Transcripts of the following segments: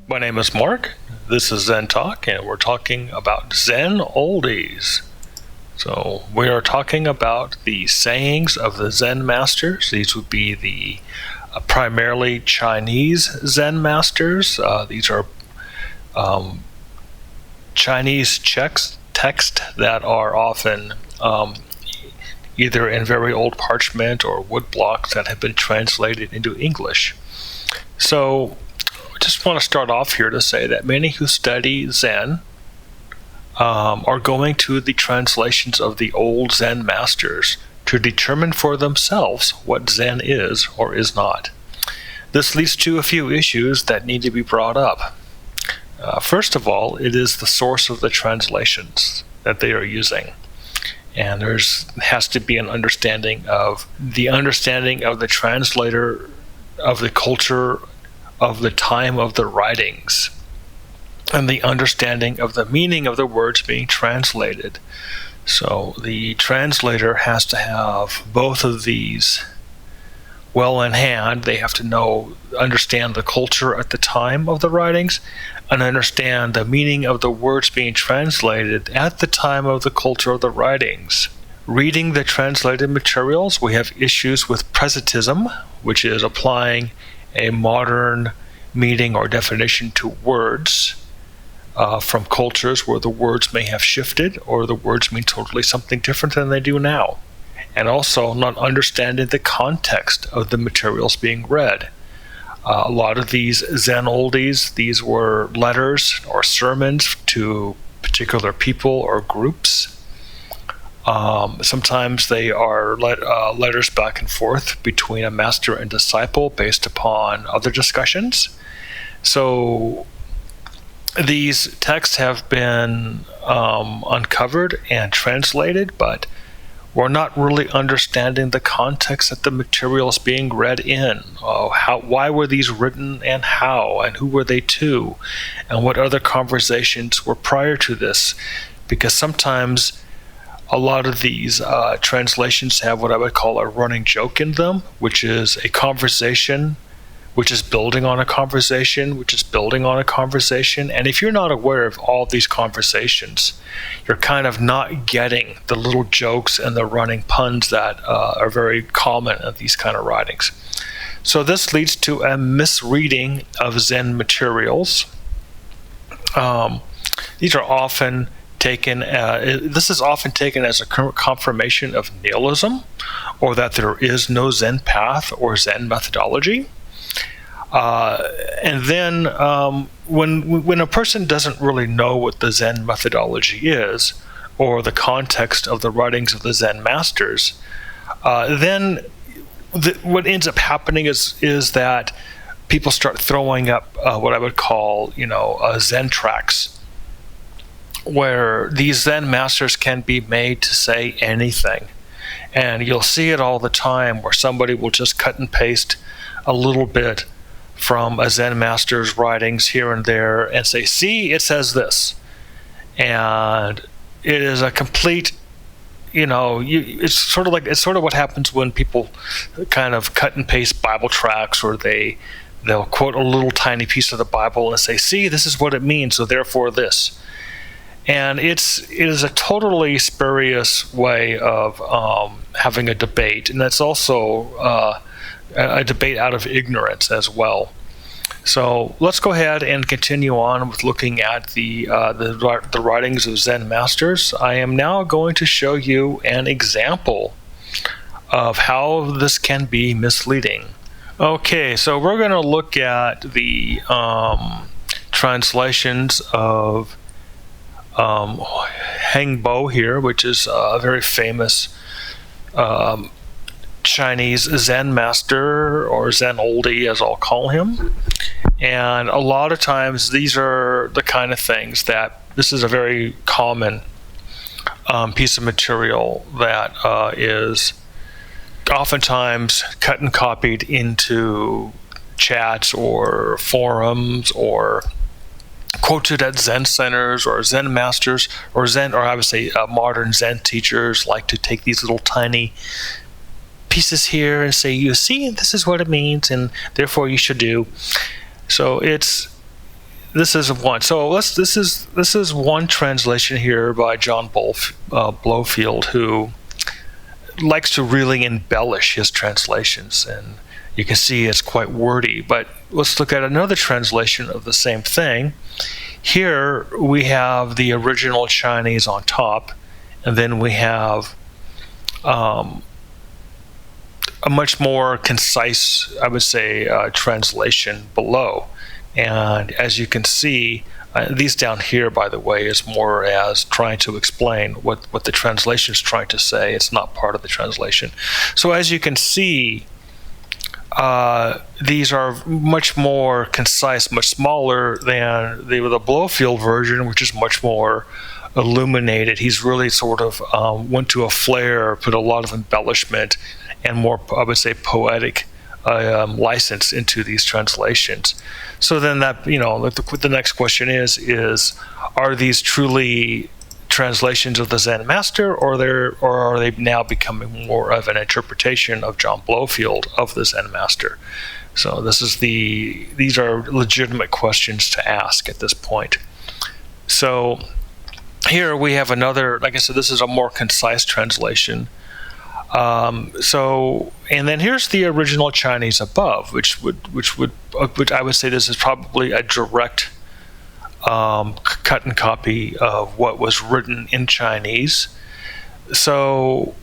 My name is Mark. This is Zen Talk, and we're talking about Zen Oldies. So we are talking about the sayings of the Zen Masters. These would be the primarily Chinese Zen Masters. These are Chinese text that are often either in very old parchment or wood blocks that have been translated into English. So I just want to start off here to say that many who study Zen are going to the translations of the Old Zen Masters to determine for themselves what Zen is or is not. This leads to a few issues that need to be brought up. First of all, it is the source of the translations that they are using. And there has to be an understanding of the translator of the culture of the time of the writings, and the understanding of the meaning of the words being translated. So the translator has to have both of these well in hand. They have to understand the culture at the time of the writings and understand the meaning of the words being translated at the time of the culture of the writings. Reading the translated materials, we have issues with presentism, which is applying a modern meaning or definition to words from cultures where the words may have shifted or the words mean totally something different than they do now. And also not understanding the context of the materials being read. A lot of these Zen Oldies, these were letters or sermons to particular people or groups. Sometimes they are letters back and forth between a master and disciple based upon other discussions. So these texts have been uncovered and translated, but we're not really understanding the context that the material is being read in. Why were these written and how, and who were they to, and what other conversations were prior to this? Because sometimes a lot of these translations have what I would call a running joke in them, which is a conversation which is building on a conversation, which is building on a conversation. And if you're not aware of all these conversations, you're kind of not getting the little jokes and the running puns that are very common in these kind of writings. So this leads to a misreading of Zen materials. These are often taken, this is often taken as a confirmation of nihilism, or that there is no Zen path or Zen methodology. And then when a person doesn't really know what the Zen methodology is, or the context of the writings of the Zen Masters, then what ends up happening is that people start throwing up what I would call, Zen tracts, where these Zen Masters can be made to say anything. And you'll see it all the time where somebody will just cut and paste a little bit from a Zen Master's writings here and there and say, see, it says this. And it is a complete, it's sort of what happens when people kind of cut and paste Bible tracts, or they'll quote a little tiny piece of the Bible and say, see, this is what it means, so therefore this. And it is a totally spurious way of having a debate, and that's also a debate out of ignorance as well. So let's go ahead and continue on with looking at the writings of Zen Masters. I am now going to show you an example of how this can be misleading. Okay, so we're going to look at the translations of Hengbo here, which is a very famous Chinese Zen master, or Zen Oldie as I'll call him. And a lot of times these are the kind of things that this is a very common piece of material that is oftentimes cut and copied into chats or forums, or quoted at Zen centers or Zen masters, or I would say modern Zen teachers like to take these little tiny pieces here and say, you see, this is what it means, and therefore you should do. So it's this is one. So this is one translation here by John Blofield, who likes to really embellish his translations, and you can see it's quite wordy. But let's look at another translation of the same thing. Here we have the original Chinese on top, and then we have a much more concise, I would say, translation below. And as you can see, these down here, by the way, is more as trying to explain what the translation is trying to say. It's not part of the translation. So as you can see, these are much more concise, much smaller than the Blofield version, which is much more illuminated. He's really sort of went to a flair, put a lot of embellishment and more, I would say, poetic license into these translations. So then that, the next question is are these truly translations of the Zen Master, or are they now becoming more of an interpretation of John Blofield of the Zen Master? So these are legitimate questions to ask at this point. So here we have another, like I said, this is a more concise translation. And then here's the original Chinese above, which I would say this is probably a direct cut and copy of what was written in Chinese. So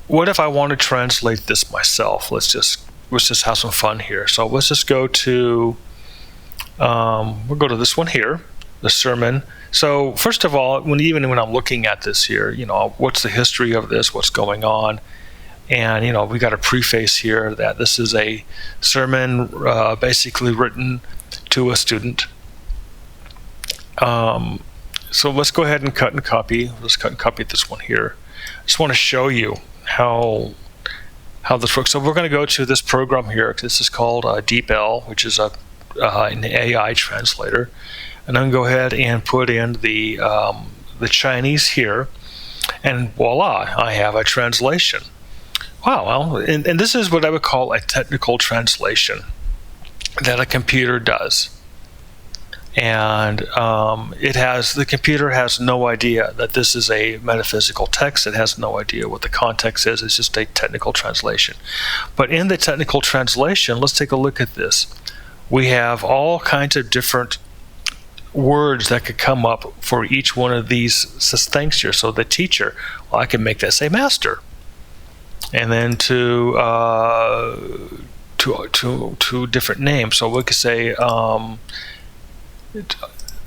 what if I want to translate this myself? Let's just have some fun here. So let's just go to we'll go to this one here, the sermon. So first of all, even when I'm looking at this here, what's the history of this? What's going on? And, we got a preface here that this is a sermon basically written to a student. So let's go ahead and cut and copy. Let's cut and copy this one here. I just want to show you how this works. So we're going to go to this program here. This is called DeepL, which is an AI translator. And I'm going to go ahead and put in the Chinese here. And voila, I have a translation. Wow, well, and this is what I would call a technical translation that a computer does. And the computer has no idea that this is a metaphysical text. It has no idea what the context is. It's just a technical translation. But in the technical translation, let's take a look at this. We have all kinds of different words that could come up for each one of these things here. So the teacher, well, I can make that say master. And then to different names. So we could say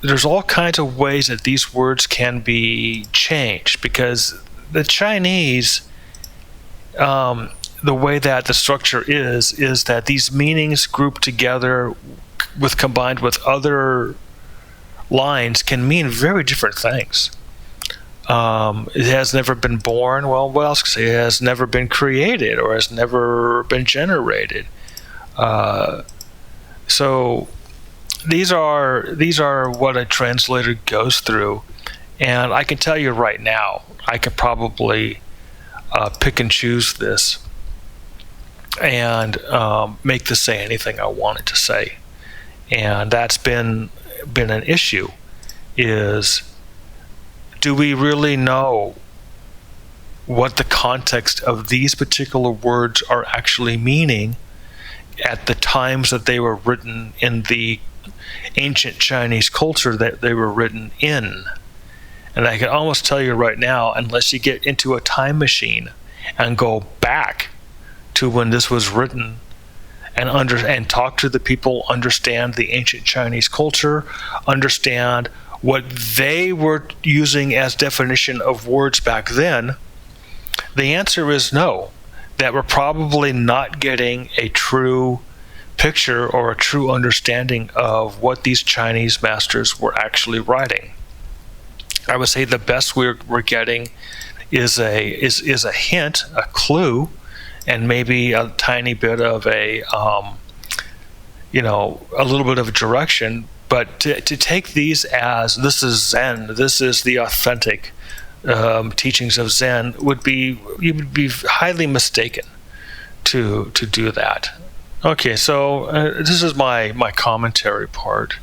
there's all kinds of ways that these words can be changed, because the Chinese, the way that the structure is that these meanings grouped together combined with other lines can mean very different things. It has never been born. Well, what else could I say? It has never been created or has never been generated. So these are what a translator goes through, and I can tell you right now, I could probably pick and choose this and make this say anything I want it to say, and that's been an issue. Is do we really know what the context of these particular words are actually meaning at the times that they were written in the ancient Chinese culture that they were written in? And I can almost tell you right now, unless you get into a time machine and go back to when this was written and talk to the people, understand the ancient Chinese culture, understand what they were using as definition of words back then, the answer is no. That we're probably not getting a true picture or a true understanding of what these Chinese masters were actually writing. I would say the best we're getting is a hint, a clue, and maybe a tiny bit of a little bit of direction. But to take these as this is Zen, this is the authentic teachings of Zen, you would be highly mistaken to do that. Okay, so this is my commentary part.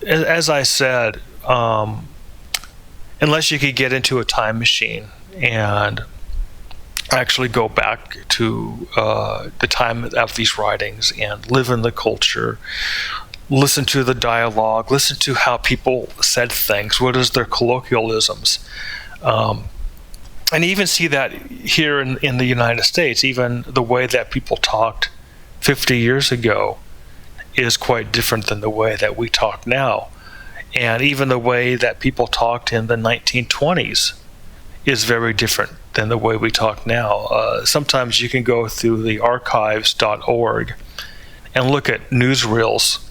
as I said, unless you could get into a time machine and actually go back to the time of these writings and live in the culture, listen to the dialogue, listen to how people said things, what is their colloquialisms, and even see that here in the United States, even the way that people talked 50 years ago is quite different than the way that we talk now. And even the way that people talked in the 1920s is very different than the way we talk now. Sometimes you can go through the archives.org and look at newsreels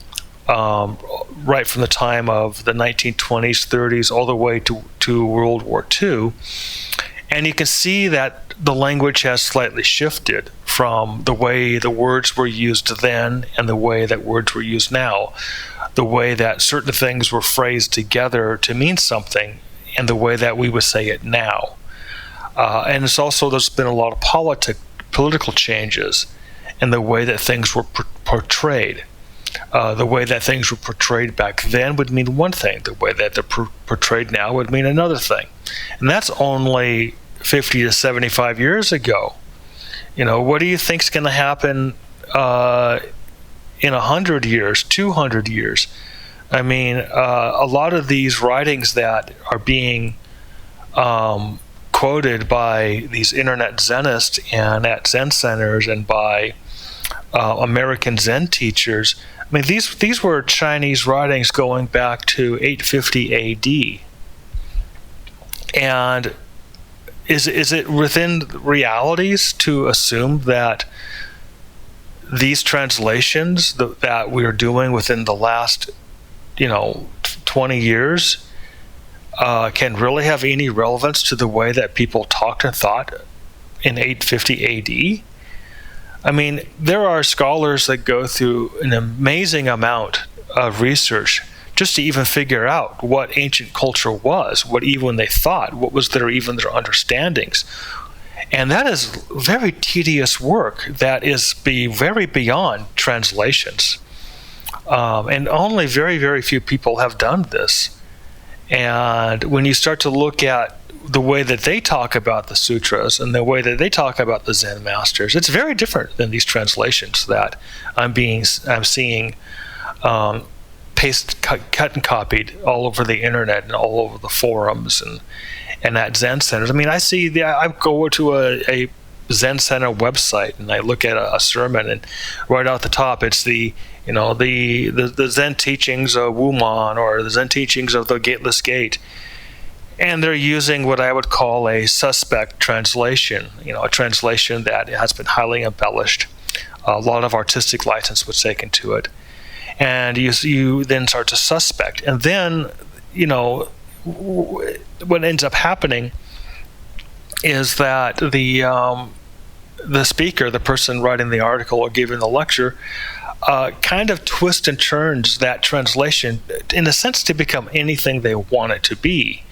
right from the time of the 1920s, 30s, all the way to World War II. And you can see that the language has slightly shifted from the way the words were used then and the way that words were used now, the way that certain things were phrased together to mean something, and the way that we would say it now. And it's also, there's been a lot of political changes in the way that things were portrayed. The way that things were portrayed back then would mean one thing. The way that they're portrayed now would mean another thing. And that's only 50 to 75 years ago. What do you think is going to happen in 100 years, 200 years? I mean, a lot of these writings that are being quoted by these internet Zenists and at Zen centers and by American Zen teachers, I mean, these were Chinese writings going back to 850 AD. And is it within realities to assume that these translations that we are doing within the last 20 years can really have any relevance to the way that people talked and thought in 850 AD? I mean, there are scholars that go through an amazing amount of research just to even figure out what ancient culture was, what even they thought, what was their understandings. And that is very tedious work that is very beyond translations. And only very, very few people have done this. And when you start to look at the way that they talk about the sutras and the way that they talk about the Zen Masters, it's very different than these translations that I'm seeing cut and copied all over the internet and all over the forums and at Zen centers. I mean, I go to a Zen Center website and I look at a sermon, and right out the top it's the Zen teachings of Wuman or the Zen teachings of the Gateless Gate. And they're using what I would call a suspect translation, a translation that has been highly embellished. A lot of artistic license was taken to it. And you then start to suspect. And then, what ends up happening is that the speaker, the person writing the article or giving the lecture, kind of twists and turns that translation in a sense to become anything they want it to be.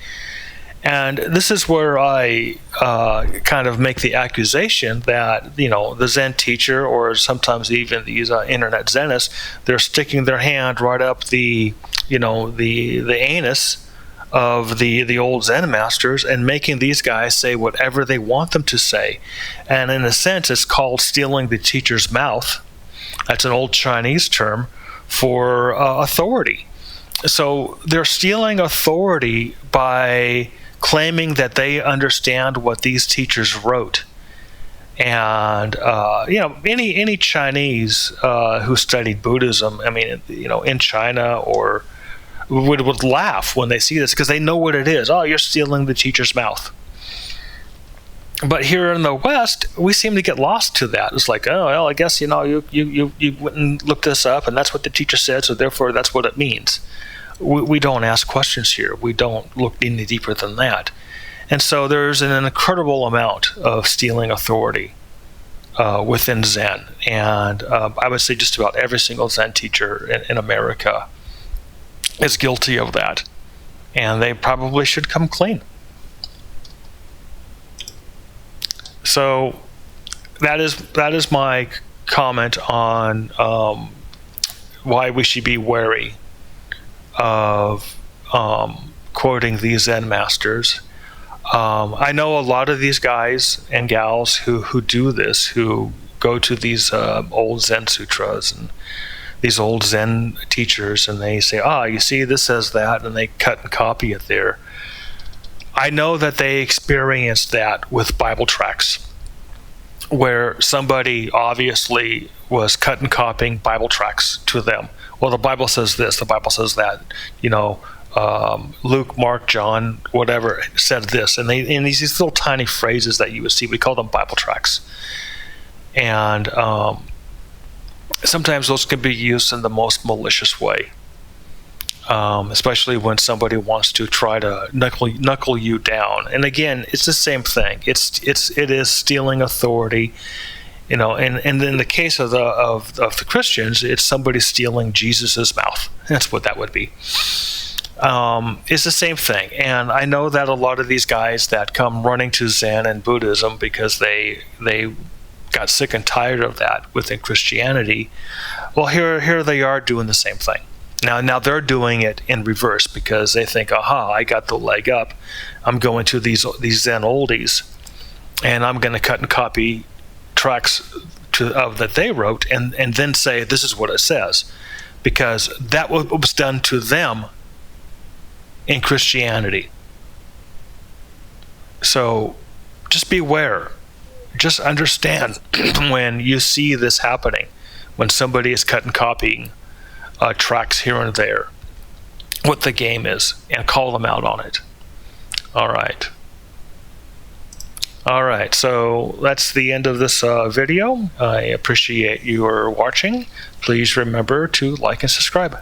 And this is where I kind of make the accusation that, the Zen teacher, or sometimes even these internet Zenists, they're sticking their hand right up the anus of the old Zen masters and making these guys say whatever they want them to say. And in a sense, it's called stealing the teacher's mouth. That's an old Chinese term for authority. So they're stealing authority by claiming that they understand what these teachers wrote. And any Chinese who studied Buddhism, I mean, in China or would laugh when they see this, because they know what it is. Oh, you're stealing the teacher's mouth. But here in the West, we seem to get lost to that. It's like, oh, well, I guess you went and looked this up, and that's what the teacher said, so therefore that's what it means. We don't ask questions here. We don't look any deeper than that. And so there's an incredible amount of stealing authority within Zen. And I would say just about every single Zen teacher in America is guilty of that. And they probably should come clean. So that is my comment on why we should be wary of quoting these Zen Masters. I know a lot of these guys and gals who do this, who go to these old Zen sutras and these old Zen teachers, and they say, you see, this says that, and they cut and copy it there. I know that they experienced that with Bible tracts, where somebody obviously was cut and copying Bible tracts to them. Well, the Bible says this, the Bible says that, Luke, Mark, John, whatever, said this. And these little tiny phrases that you would see, we call them Bible tracts. And sometimes those can be used in the most malicious way, especially when somebody wants to try to knuckle you down. And again, it's the same thing. It is stealing authority, and in the case of the Christians, it's somebody stealing Jesus's mouth. That's what that would be. It's the same thing. And I know that a lot of these guys that come running to Zen and Buddhism because they got sick and tired of that within Christianity, well, here they are doing the same thing. Now they're doing it in reverse because they think, I got the leg up. I'm going to these Zen Oldies, and I'm going to cut and copy tracts that they wrote, and then say this is what it says, because that was done to them in Christianity. So just beware. Just understand when you see this happening, when somebody is cut and copying tracks here and there, what the game is, and call them out on it. All right, so that's the end of this video. I appreciate your watching. Please remember to like and subscribe.